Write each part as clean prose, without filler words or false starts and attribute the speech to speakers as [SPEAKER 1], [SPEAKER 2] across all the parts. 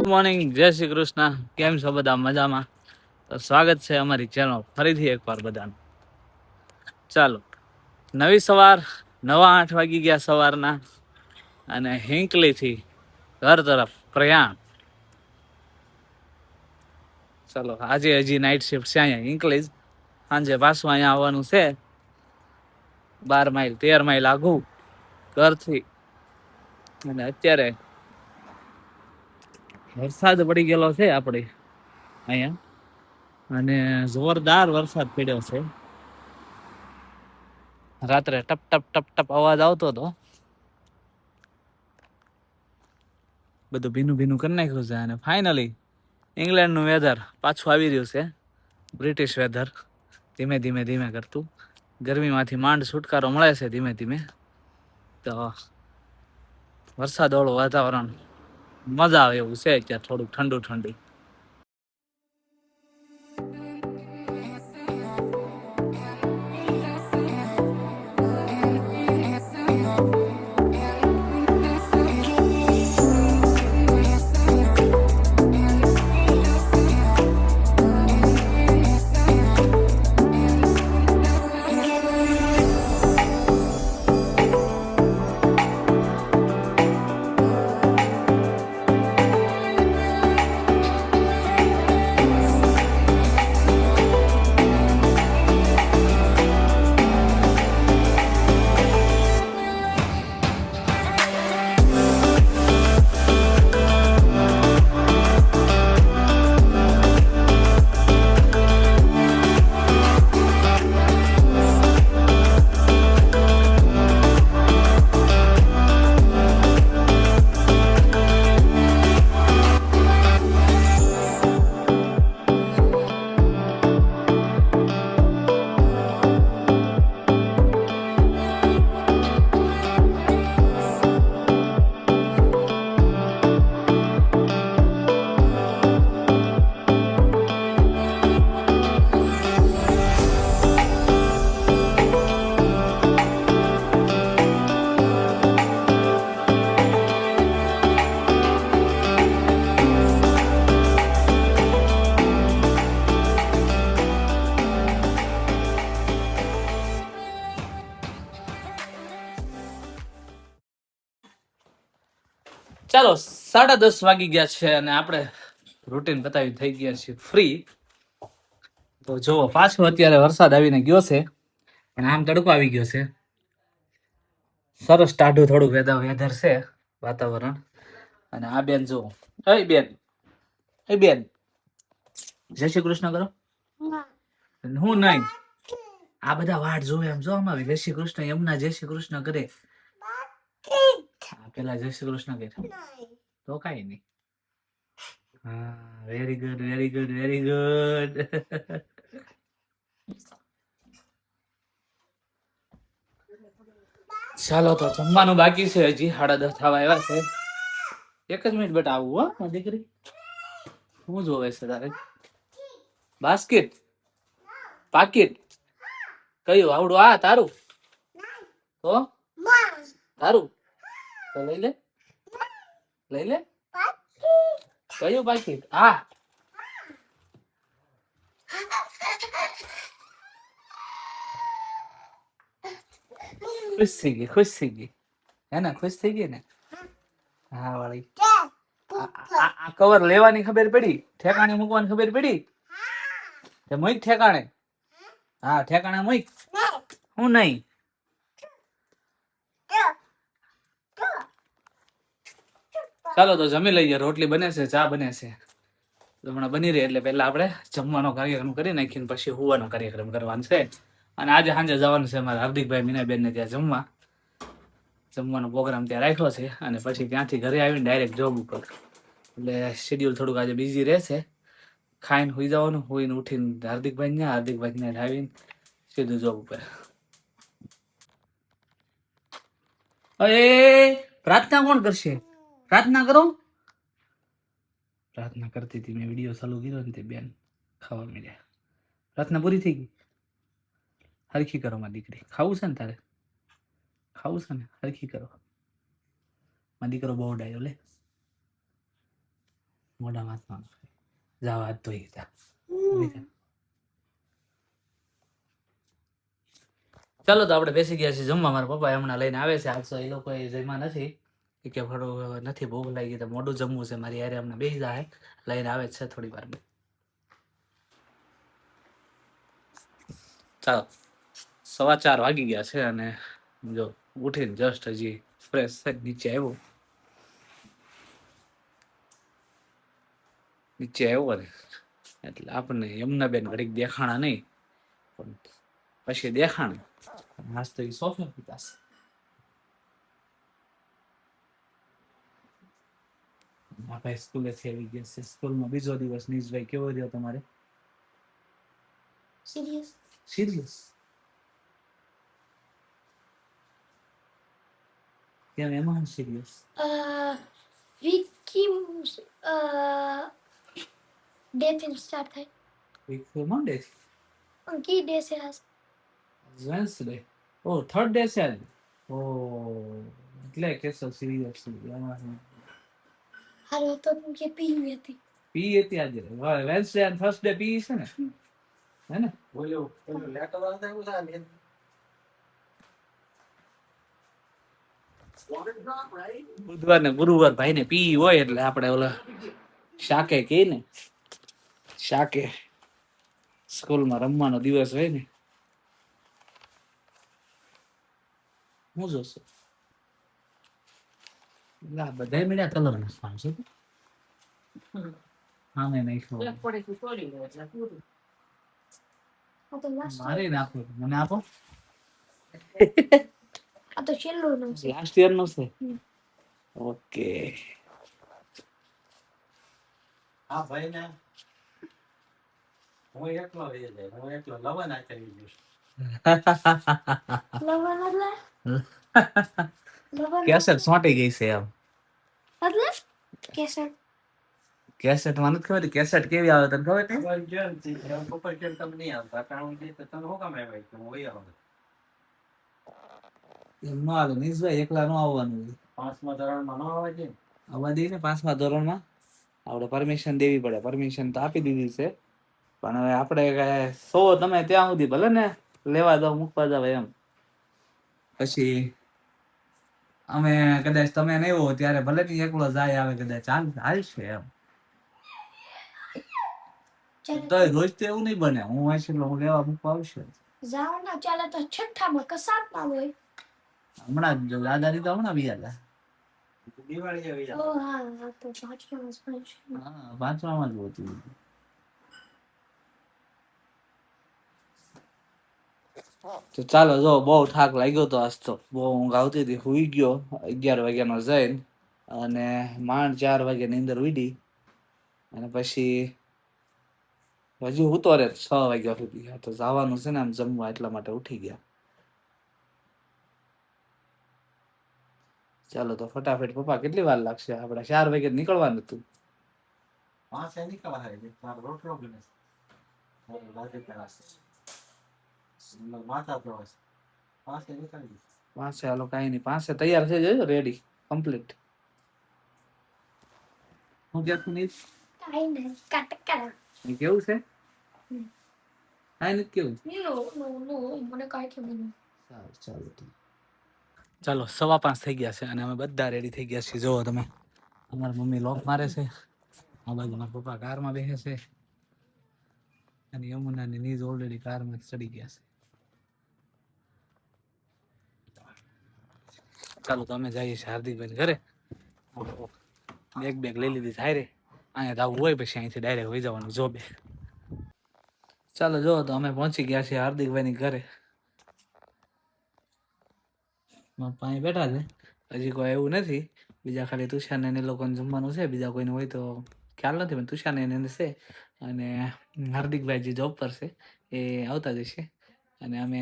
[SPEAKER 1] Morning, જય શ્રી કૃષ્ણ. કેમ છો બધા? મજામાં? તો સ્વાગત છે અમારી ચેનલ ફરીથી એકવાર બધાનું. ચાલો, નવી સવાર, 9:08 વાગી ગયા સવારના, અને હિંકલીથી ઘર તરફ પ્રયાણ. ચાલો, આજે હજી નાઇટ શિફ્ટ છે અહીંયા હિંકલી. સાંજે પાછું અહીંયા આવવાનું છે, 12 માઇલ 13 માઇલ આઘું ઘરથી. અને અત્યારે વરસાદ પડી ગયેલો છે આપણે અહીંયા, અને જોરદાર વરસાદ પડ્યો છે. રાત્રે ટપ ટપ ટપ ટપ અવાજ આવતો હતો. બધું ભીનું ભીનું કરી નાખ્યું છે. અને ફાઇનલી ઇંગ્લેન્ડનું વેધર પાછું આવી રહ્યું છે, બ્રિટિશ વેધર. ધીમે ધીમે ધીમે કરતું ગરમીમાંથી માંડ છુટકારો મળે છે ધીમે ધીમે. તો વરસાદવાળું વાતાવરણ મજા આવે એવું છે અત્યારે, થોડુંક ઠંડુ ઠંડુ. ચાલો, 10:30 વાગી ગયા છે અને આપણે રૂટીન બતાવી થઈ ગયા છીએ ફ્રી. તો જુઓ, પાછો અત્યારે વરસાદ આવીને ગયો છે, અને આમ તડકો આવી ગયો છે. સરસ ટાઢું થોડું વેધર છે, વાતાવરણ. અને આ બેન જુઓ, એ બેન જય શ્રી કૃષ્ણ કરો. હું નહીં, આ બધા વાટ જોવે એમ જો આમાં જય શ્રી કૃષ્ણ, યમુના જય શ્રી કૃષ્ણ કરે. પેલા જય શ્રી કૃષ્ણ કરે તો કઈ નહીં. હા, very good very good very good. ચાલો, તો જમવાનું બાકી છે, હજી 10:30 થવા આવ્યા છે. એક જ મિનિટ બેટા, આવું. હો દીકરી, શું જોવે છે તારે? બાસ્કેટ પાકીટ કયું આવડું? આ તારું? તો તારું તો લઈ લે કયું પાકીટ? આ ખુશ થઈ ગઈ હે ને? ખુશ થઈ ગઈ ને? હા વાળી. આ કવર લેવાની ખબર પડી? ઠેકાણે મૂકવાની ખબર પડી? તે મૂક ઠેકાણે. હા, ઠેકાણે મૂક. હું નહીં. ચાલો, તો જમી લઈએ. રોટલી બને છે, ચા બને છે, હમણાં બની રહી. એટલે પહેલા આપણે જમવાનો કાર્યક્રમ કરી નાખીને પછી હુવાનો કાર્યક્રમ કરવાનો છે. અને આજે સાંજે જવાનું છે અમારા હાર્દિકભાઈ મીનાબેન ને ત્યાં જમવાનો પ્રોગ્રામ ત્યાં રાખ્યો છે. અને પછી ત્યાંથી ઘરે આવીને ડાયરેક્ટ જોબ ઉપર. એટલે શેડ્યુલ થોડુંક આજે બિઝી રહેશે. ખાઈને સુઈ જવાનું, સુઈને ઉઠીને હાર્દિકભાઈ આવીને સીધું જોબ ઉપર. અરે, પ્રાર્થના કોણ કરશે? પ્રાર્થના કરો. પ્રાર્થના કરતી હતી, મેં વિડીયો ચાલુ કર્યો ને તે બેન ખાવા મળ્યા. પ્રાર્થના પૂરી થઈ ગઈ? હરખી કરો માં દીકરી. ખાવું છે ને તારે? ખાવું છે ને? હરખી કરો માં દીકરો. બહુ ડાયો લે. મોઢા માથમાં જાવ હાથ ધોઈ જા. ચાલો તો આપણે બેસી ગયા છીએ જમવા. મારા પપ્પા હમણાં લઈને આવે છે. આજ તો એ લોકો જમ્યા નથી કે થોડું નથી ભૂખ લાગી તો મોઢું જમવું છે. મારી યારે હમણાં બેસી જાય લઈને આવે છે થોડી વાર. ચાલો 4:15 વાગી ગયા છે અને જો ઉઠીને જસ્ટ હજી ફ્રેશ થઈ નીચે આવ્યો ને એટલે આપણને યમુના બેન ઘડીક દેખાણા નહીં પણ પછી દેખાણ આજ તો એ સોફે પીતાસ. આપણે સ્કૂલેથી આવી ગયા છે. સ્કૂલમાં બીજો દિવસ. નીશભાઈ કેવો રહ્યો તમારે? સિરિયસ કેમ એમાં સિરિયસ?
[SPEAKER 2] વિકી ડે થી સ્ટાર્ટ થાય.
[SPEAKER 1] વીક મંડે
[SPEAKER 2] કી ડે છે આજ?
[SPEAKER 1] વેન્સડે. ઓ થર્ડ ડે છે આજે. ઓ એટલે કેસો સિરિયસ
[SPEAKER 2] હારો તો કે પી હતી.
[SPEAKER 1] પી હતી આજે. વેન્સડે અને થર્સડે પી છે ને હે ને?
[SPEAKER 3] બોલ્યો લેટર વાળા એવું છે
[SPEAKER 1] બુધવાર ને ગુરુવાર ભાઈ ને પી હોય એટલે આપણે ઓલા શાકે કે ને શાકે સ્કૂલમાં રમવાનો દિવસ હોય ને હું જોશું બધા મીડિયા કલર નાખવાનું છે. હા મેં નહીં મારે નાખો મને આપો.
[SPEAKER 2] આ તો છેલ્લું નું છે.
[SPEAKER 1] લાસ્ટ યર નું છે. ઓકે.
[SPEAKER 3] હા ભાઈ ને હું એકલો રહી જાય. હું એકલો લવન આ કરી દઉં.
[SPEAKER 2] લવન એટલે
[SPEAKER 1] કેસેટ સોંટી ગઈ છે એમ.
[SPEAKER 2] એટલે કેસર
[SPEAKER 1] કેસેટ માં નથી ખબર કેસેટ કેવી આવે તને ખબર છે?
[SPEAKER 3] પપ્પા કેમ તમે નહીં આવતા કારણ કે તમે શું કામ આવ્યા કે હું આવું
[SPEAKER 1] એમ નો આવે નીશભાઈ એકલા નો આવવાનું.
[SPEAKER 3] 5મા ધોરણમાં ન આવે છે.
[SPEAKER 1] આવવા દઈએ ને 5મા ધોરણમાં આપણે પરમિશન દેવી પડે. પરમિશન તો આપી દીધી છે પણ હવે આપણે સો તમે ત્યાં સુધી ભલે ને લેવા દો મૂકવા જાવ એમ. પછી અમે કદાચ તમે નહીં હો ત્યારે ભલે ની એકલો જાય આવે કદાચ હાલશે એમ. તો રોજ તો એવું નહીં બને. હું હશે એટલે હું લેવા મૂકવા આવશે.
[SPEAKER 2] જાવના ચાલે તો છઠ્ઠામાં કે સાતમાં હોય.
[SPEAKER 1] હમણાં જ દાદાની તો હમણાં બી હતા.
[SPEAKER 3] દિવાળી આવી
[SPEAKER 2] ઓ હા આ તો પાંચમામાં જ ભણશે.
[SPEAKER 1] હા 5માં જ હતું. તો ચાલો જો બહુ થાક લાગ્યો તો આજ તો બહુ ઊંઘ આવતી હતી. હુઈ ગયો 11 વાગ્યાનો જઈને અને માંડ 4 વાગે નીંદર ઉડી અને પછી હજી ઉતો રે 6 વાગ્યા સુધી. તો જવાનું છે ને આમ જમવા એટલા માટે ઉઠી ગયા. ચાલો તો ફટાફટ પપ્પા કેટલી વાર લાગશે? આપણે 4 વાગે નીકળવાનું હતું.
[SPEAKER 3] 5 નીકળવા છે. મારો રોટલો બને છે. રાતે કરાશે. માથા તો 5 નીકળી
[SPEAKER 1] 5 હાલો કાંઈ નહીં. 5 તૈયાર થઈ જાય રેડી કમ્પ્લીટ. હું ક્યાંથી નહીં
[SPEAKER 2] કાઈ નહીં કટ કર.
[SPEAKER 1] એ કેવું છે? કાંઈ નથી કેવું.
[SPEAKER 2] નો મને કાઈ ખબર નહીં.
[SPEAKER 1] સારું ચાલો ચાલો 5:15 થઈ ગયા છે અને અમે બધા રેડી થઈ ગયા છીએ. જોવો તમે અમારી મમ્મી લોક મારે છે. આ બાજુ મારા પપ્પા કારમાં બેસે છે અને યમુના ની નીજ ઓલરેડી કારમાં ચડી ગયા છે. ચાલો તો અમે જઈએ છીએ હાર્દિકભાઈ ઘરે. બેગ લઈ લીધી થાય રે. અહીંયા જવું હોય પછી અહીંથી ડાયરેક્ટ વહી જવાનું જોબે. ચાલો જો તો અમે પહોંચી ગયા છીએ હાર્દિકભાઈ ઘરે. પાણી બેઠા છે. હજી કોઈ એવું નથી. બીજા ખાલી તુષાર ને લોકોને જમવાનું છે. બીજા કોઈને હોય તો ખ્યાલ નથી પણ તુષાર ને એને છે અને હાર્દિકભાઈ જે જોબ પર છે એ આવતા જશે અને અમે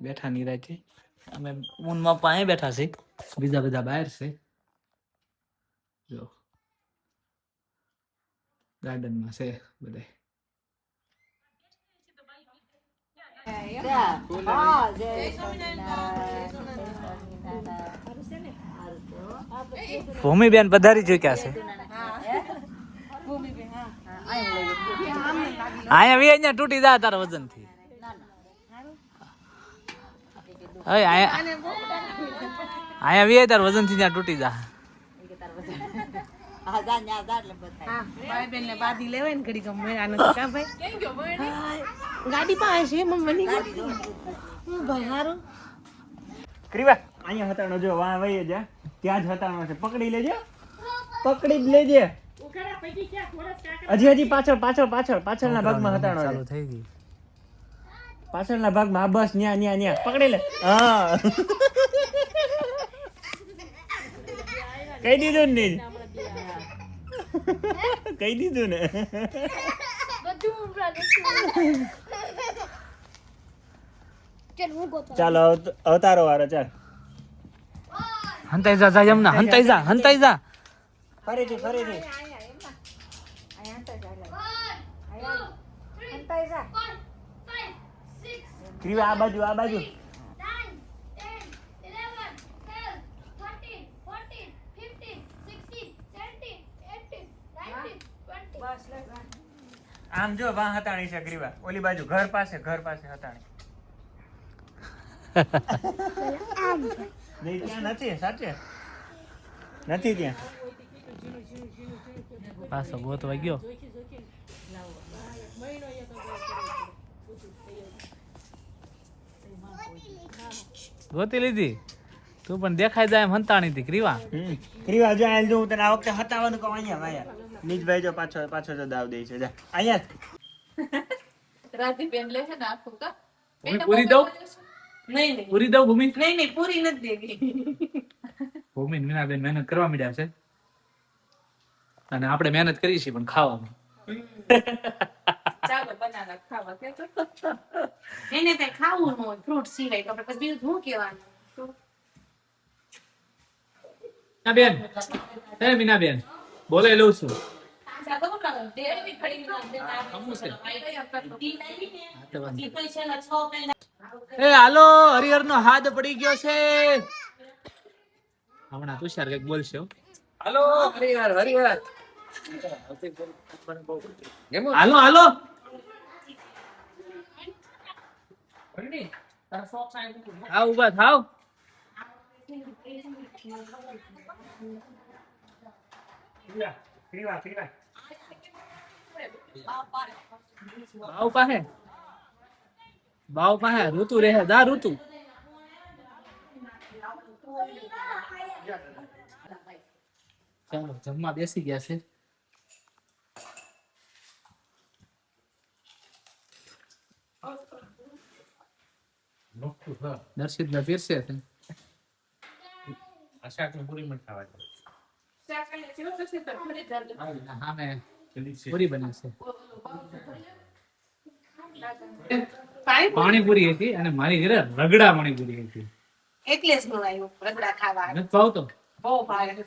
[SPEAKER 1] બેઠા નિરાતે. અમે ઊનમાં પાણી બેઠા છે. બીજા બધા બહાર છે. જો ગાર્ડનમાં છે બધા. ભૂમિબેન પધારી ચૂક્યા છે. અહીંયા વી અહીંયા તૂટી જાય તારા વજન થી અહીંયા વી તાર વજન થી ત્યાં તૂટી જા
[SPEAKER 4] ક્રીવા અહીંયા હતાણો જો વાહ વહી જા ત્યાં જ હતાણો છે પકડી લેજે પકડી જ લેજે હજી પાછળના ભાગમાં હતાણો છે
[SPEAKER 1] ચાલુ થઈ ગઈ
[SPEAKER 4] પાછળના ભાગમાં આ બસ ન્યા પકડી લે હા કહી દીધું ને કહી દીધું ને
[SPEAKER 2] બધું ઉભરાને ચાલ હું ગોતો
[SPEAKER 4] ચાલો અવતારો વાળો ચાલ
[SPEAKER 1] હંતાઈ જા યમુના હંતાઈ જા
[SPEAKER 4] ફરીથી ક્રીવા આ બાજુ
[SPEAKER 2] 9, 10, 11, 12, 13, 14, 15, 16, 17, 18, 19, 20.
[SPEAKER 4] આમ જો વાહ હતાણી છે ગ્રીવા ઓલી બાજુ ઘર પાસે હતાણી નહીં ત્યાં નથી સાચે નથી ત્યાં
[SPEAKER 1] પાછો ગોતવા ગયો ગોતી લીધી તું પણ દેખાય જાય એમ હંતાણી હતી ક્રીવા
[SPEAKER 4] ક્રીવા જો આલ જો હું તને આ વખતે હતાવાનું કહું અહીંયા વાયા નીચભાઈ જો પાછો જો દાવ દે છે જા અહીંયા
[SPEAKER 5] રાધીબેન લે છે ને આખું કા
[SPEAKER 1] પૂરી દઉં
[SPEAKER 5] નહીં
[SPEAKER 1] પૂરી દઉં ભૂમિ
[SPEAKER 5] નહીં પૂરી નથી દેવી
[SPEAKER 1] ભૂમિ મીનાબેન મહેનત કરવા માંડ્યા છે અને આપણે મહેનત કરીએ છીએ પણ ખાવામાં
[SPEAKER 5] ચાલો બનાના ખાવા કે એને કઈ ખાવું ન હોય ફ્રૂટ સિવાય તો આપણે પછી બીજું શું કહેવાનું
[SPEAKER 1] બેન હે મીનાબેન બોલે લઉં છું એ હાલો હરિહર નો હાથ પડી ગયો છે હમણાં તુષાર કઈક બોલશે હો.
[SPEAKER 6] હાલો હરિહર
[SPEAKER 1] હાલો હાલો આવ ઉભા થાવ બાવ પાસે ઋતુ રહે દા ઋતુ ચાલો જમવા બેસી ગયા છે દર્શિત ને પીરસે છે હા મેં પૂરી બને છે પાણીપુરી હતી અને મારી ઘરે રગડા પાણીપુરી હતી
[SPEAKER 5] એટલે જ નો આવ્યો રગડા ખાવા
[SPEAKER 1] નથી ભાવતો
[SPEAKER 5] બહુ ભાવે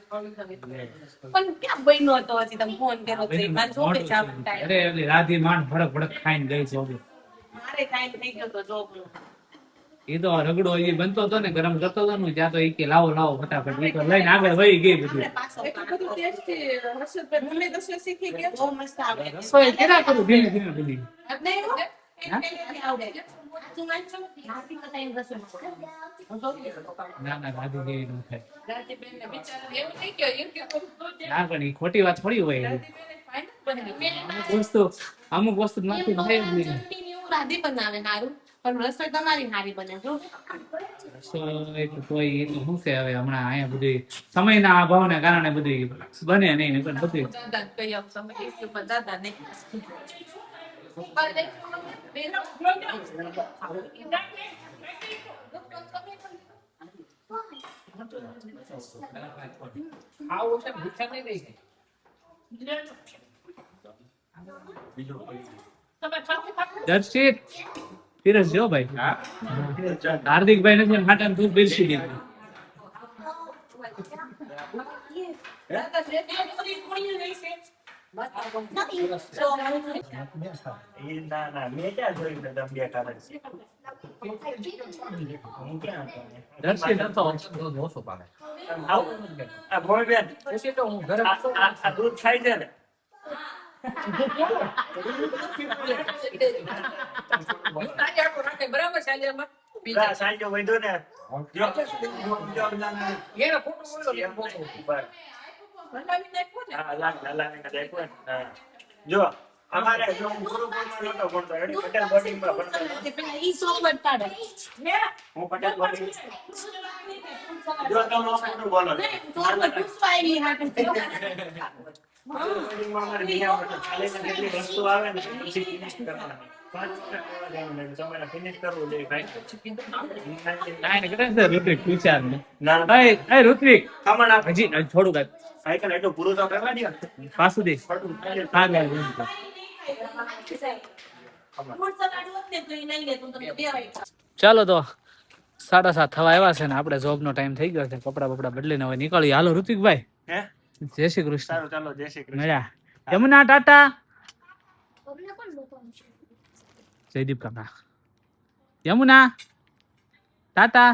[SPEAKER 5] પણ ક્યાં બન્યો હતો હજી તમે ફોન કર્યો તો મારે જોબે જવાનું time.
[SPEAKER 1] અરે ઓલી રાધી માંડ ભડક ભડક ખાઈને ગઈ છે
[SPEAKER 5] મારે ટાઈમ થઈ ગયો તો જોબ નો
[SPEAKER 1] એ તો રગડો એ બનતો હતો ને ગરમ કરતો હતો ને ત્યાં તો એ કે લાવો લાવો ફટાફટ એ તો લઈને આગળ વહી ગઈ બધું
[SPEAKER 5] બહુ મસ્ત આવે
[SPEAKER 1] તો એ કેરા કરું ધીમે ધીમે બધી ના ના રાધી જેવી ન થાય ના પણ એ ખોટી વાત થોડી હોય અમુક વસ્તુ નાખી થાય જ નહીં
[SPEAKER 5] રાધી બનાવે સારું પણ રસોઈ તમારી સારી બને જો
[SPEAKER 1] રસોઈ તો તોય એ તો શું છે હવે હમણાં અહીંયા બધું સમયના અભાવને કારણે બધું બને નહીં પણ બધું
[SPEAKER 5] દાદા કઈ તમે દાદા નહીં
[SPEAKER 1] આવું છે ભૂખ્યા નહીં રહી દર્શિત પીરસ જો ભાઈ હાર્દિકભાઈ નથી માટે તું પીરસી દીધું
[SPEAKER 4] ના મેં ક્યાં જોયું કે તમે બે કારણ હું ક્યાં હતો?
[SPEAKER 1] દર્શિત હતો
[SPEAKER 4] આ ભોળબેન, આ દૂધ ખાય છે ને
[SPEAKER 5] બરાબર છે આજે એમાં.
[SPEAKER 4] ના, સાંજે વધુ ને જો.
[SPEAKER 5] બનાવી નાખ્યું ને.
[SPEAKER 4] હા, લાગ દેખો. જો અમારે જો હું ગુરુકુળમાં નહોતો ભણતો, એડી પટેલ બોર્ડિંગમાં ભણતો.
[SPEAKER 5] પેલા ઈ સોંગ બતાડે.
[SPEAKER 4] હું પટેલ બોર્ડિંગ. જો તમે ખોટું બોલો છો.
[SPEAKER 5] સોંગ પુષ્પા આવી હાટે.
[SPEAKER 4] બોર્ડિંગમાં અમારે નિયમ હતો, ચાલીસ ને જેટલી વસ્તુ આવે ને પછી ફિનિશ કરવાની. 5 મિનિટ લેવા દેવાનું એટલે તમારે ફિનિશ કરવું જોઈએ ભાઈ.
[SPEAKER 1] કાંઈ ને કરે છે ઋત્વિક પૂછ્યા ને.
[SPEAKER 4] ના,
[SPEAKER 1] એ ઋત્વિક
[SPEAKER 4] ખમણ આપ.
[SPEAKER 1] હજી થોડું કાંઈ
[SPEAKER 4] સાયકલ એટલું પૂરું તો કરવા દે.
[SPEAKER 1] પાછું દે.
[SPEAKER 4] ખોટું થાય.
[SPEAKER 1] હા ગાય
[SPEAKER 5] ફૂડ સલાડ હોત ને તો ઈ લઈ લે તું તમને દેવાય.
[SPEAKER 1] ચાલો તો 7:30 થવા આવ્યા છે ને આપણે જોબ નો ટાઈમ થઈ ગયો છે. કપડા બપડા બદલીને હવે નીકળીએ. હાલો ઋત્વિકભાઈ,
[SPEAKER 4] હે?
[SPEAKER 1] જય શ્રી કૃષ્ણ.
[SPEAKER 4] સારું, ચાલો, જય શ્રી કૃષ્ણ.
[SPEAKER 1] મળ્યા. યમુના ટાટા.
[SPEAKER 2] અમને કોણ લોકોનું છે
[SPEAKER 1] જયદીપ કાકા. Yamuna Tata.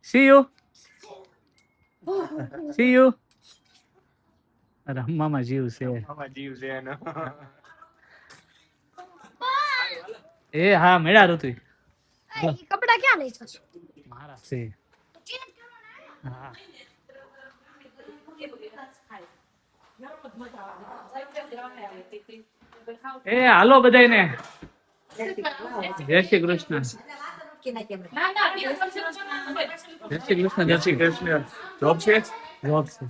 [SPEAKER 1] C you. C you. રમવામાં જીવ છે.
[SPEAKER 4] આમાં જીવ છે એનો.
[SPEAKER 1] એ હા મળ્યા ઋત્વિક.
[SPEAKER 2] એ કપડા ક્યાં લઈ જશો
[SPEAKER 1] મારા છે.
[SPEAKER 2] ચેન્જ કરવાના
[SPEAKER 1] હા એ હાલો બધાયને. જય શ્રી કૃષ્ણ.
[SPEAKER 5] ના ના
[SPEAKER 1] જય શ્રી કૃષ્ણ. જય શ્રી કૃષ્ણ.
[SPEAKER 4] જોબ છે?
[SPEAKER 1] જોબ છે.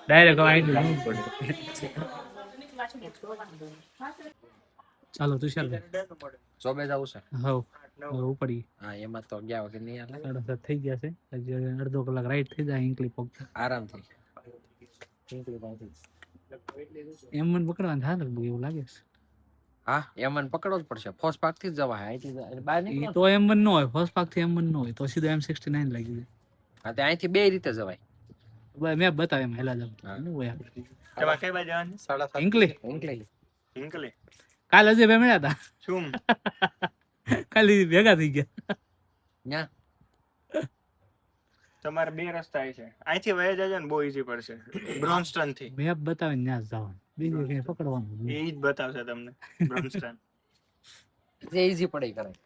[SPEAKER 1] ડાયરેક્ટ આવી ચાલો તુષાર
[SPEAKER 3] જોબે જવું છે
[SPEAKER 1] હવે ઉપડી.
[SPEAKER 3] હા એમાં તો ગયા વગર નહીં હાલે
[SPEAKER 1] 7:30 થઈ ગયા છે. હજી અડધો કલાક રાઈટ થઈ જાય ઇંકલી પગ
[SPEAKER 3] આરામથી
[SPEAKER 1] એમ મને પકડવાનું થાય લગભગ એવું લાગે છે.
[SPEAKER 3] હા એમ મને પકડવો જ પડશે ફોસ પાક થી જ જવાય અહીંથી બહાર
[SPEAKER 1] એ
[SPEAKER 3] નીકળો
[SPEAKER 1] તો એમ ન હોય ફર્સ્ટ પાક થી એમ ન હોય તો સીધો M69 લાગી જાય.
[SPEAKER 3] હા તે અહીંથી બે રીતે જવાય
[SPEAKER 1] મેં બતાવે એમ હેલા જાવ
[SPEAKER 3] હા.
[SPEAKER 1] શું હોય આપણે
[SPEAKER 4] તેમાં કઈ બાજુ જવાનું?
[SPEAKER 3] 7:30
[SPEAKER 1] ઇંકલી
[SPEAKER 3] નીકળી
[SPEAKER 4] હિંકલી.
[SPEAKER 1] કાલ હજી બે મળ્યા હતા.
[SPEAKER 4] શું?
[SPEAKER 1] ખાલી ભેગા થઈ ગયા.
[SPEAKER 3] ન્યા
[SPEAKER 4] તમારે બે રસ્તા છે. અહીંથી વહી જજો ને બહુ ઈઝી પડશે. બ્રોન્સ્ટન થી.
[SPEAKER 1] મેપ બતાવીને ત્યાં જ જવાનું બીજું કઈ પકડવાનું
[SPEAKER 4] એ
[SPEAKER 1] નહીં.
[SPEAKER 4] જ બતાવશે તમને. બ્રોન્સ્ટન.
[SPEAKER 3] જે ઈઝી પડે ઈ કરાય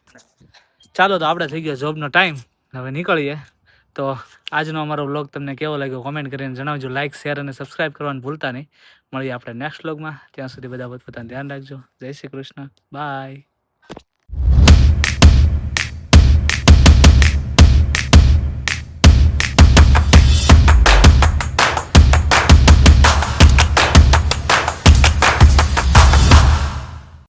[SPEAKER 1] ચાલો તો આપણે થઈ ગયો જોબનો ટાઈમ. હવે નીકળીએ. તો આજનો અમારો વ્લોગ તમને કેવો લાગ્યો કોમેન્ટ કરીને જણાવજો. લાઇક શેર અને સબસ્ક્રાઇબ કરવાનું ભૂલતા નહીં. મળીએ આપણે નેક્સ્ટ વ્લોગમાં. ત્યાં સુધી બધા પોતાનું ધ્યાન રાખજો. જય શ્રી કૃષ્ણ. બાય.